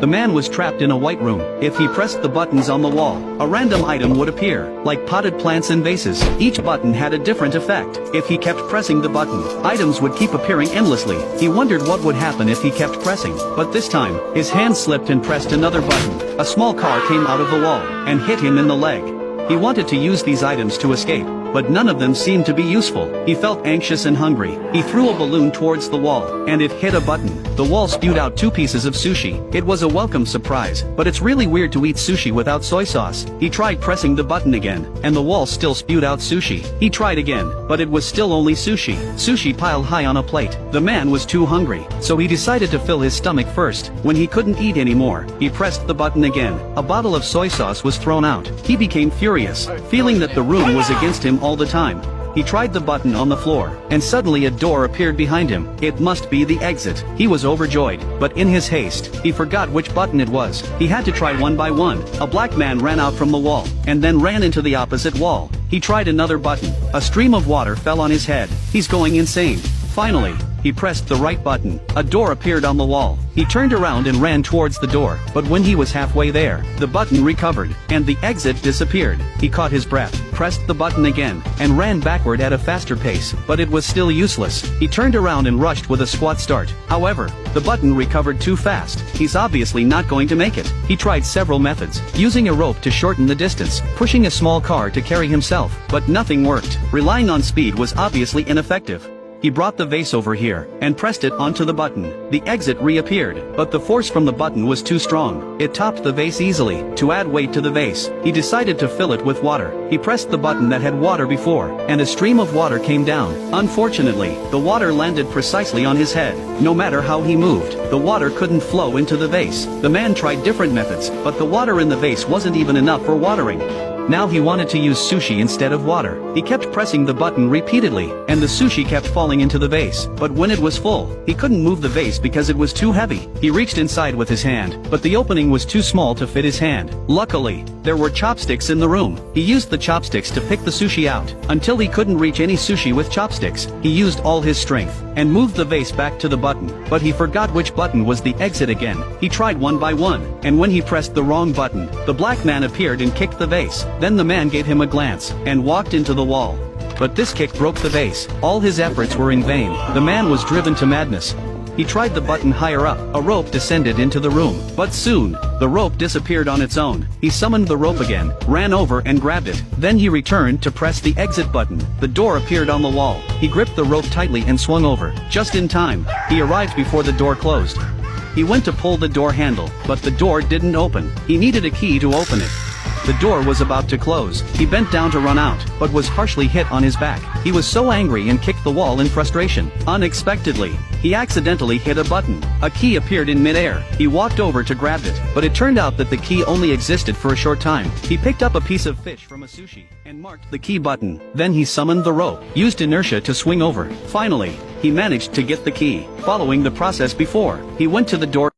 The man was trapped in a white room. If he pressed the buttons on the wall, a random item would appear, like potted plants and vases. Each button had a different effect. If he kept pressing the button, items would keep appearing endlessly. He wondered what would happen if he kept pressing, but this time, his hand slipped and pressed another button. A small car came out of the wall, and hit him in the leg. He wanted to use these items to escape, but none of them seemed to be useful. He felt anxious and hungry. He threw a balloon towards the wall, and it hit a button. The wall spewed out 2 pieces of sushi. It was a welcome surprise, but it's really weird to eat sushi without soy sauce. He tried pressing the button again, and the wall still spewed out sushi. He tried again, but it was still only sushi. Sushi piled high on a plate. The man was too hungry, so he decided to fill his stomach first. When he couldn't eat anymore, he pressed the button again. A bottle of soy sauce was thrown out. He became furious, feeling that the room was against him all the time. He tried the button on the floor, and suddenly a door appeared behind him. It must be the exit. He was overjoyed, but in his haste, he forgot which button it was. He had to try one by one. A black man ran out from the wall, and then ran into the opposite wall. He tried another button. A stream of water fell on his head. He's going insane. Finally, he pressed the right button. A door appeared on the wall. He turned around and ran towards the door, but when he was halfway there, the button recovered, and the exit disappeared. He caught his breath, pressed the button again, and ran backward at a faster pace, but it was still useless. He turned around and rushed with a squat start. However, the button recovered too fast. He's obviously not going to make it. He tried several methods, using a rope to shorten the distance, pushing a small car to carry himself, but nothing worked. Relying on speed was obviously ineffective. He brought the vase over here, and pressed it onto the button. The exit reappeared, but the force from the button was too strong. It topped the vase easily. To add weight to the vase, he decided to fill it with water. He pressed the button that had water before, and a stream of water came down. Unfortunately, the water landed precisely on his head. No matter how he moved, the water couldn't flow into the vase. The man tried different methods, but the water in the vase wasn't even enough for watering. Now he wanted to use sushi instead of water. He kept pressing the button repeatedly, and the sushi kept falling into the vase. But when it was full, he couldn't move the vase because it was too heavy. He reached inside with his hand, but the opening was too small to fit his hand. Luckily, there were chopsticks in the room. He used the chopsticks to pick the sushi out. Until he couldn't reach any sushi with chopsticks, he used all his strength, and moved the vase back to the button. But he forgot which button was the exit again. He tried one by one, and when he pressed the wrong button, the black man appeared and kicked the vase. Then the man gave him a glance, and walked into the wall. But this kick broke the vase. All his efforts were in vain. The man was driven to madness. He tried the button higher up. A rope descended into the room. But soon, the rope disappeared on its own. He summoned the rope again, ran over and grabbed it. Then he returned to press the exit button. The door appeared on the wall. He gripped the rope tightly and swung over. Just in time, he arrived before the door closed. He went to pull the door handle, but the door didn't open. He needed a key to open it. The door was about to close. He bent down to run out, but was harshly hit on his back. He was so angry and kicked the wall in frustration. Unexpectedly, he accidentally hit a button. A key appeared in midair. He walked over to grab it, but it turned out that the key only existed for a short time. He picked up a piece of fish from a sushi, and marked the key button. Then he summoned the rope, used inertia to swing over. Finally, he managed to get the key. Following the process before, he went to the door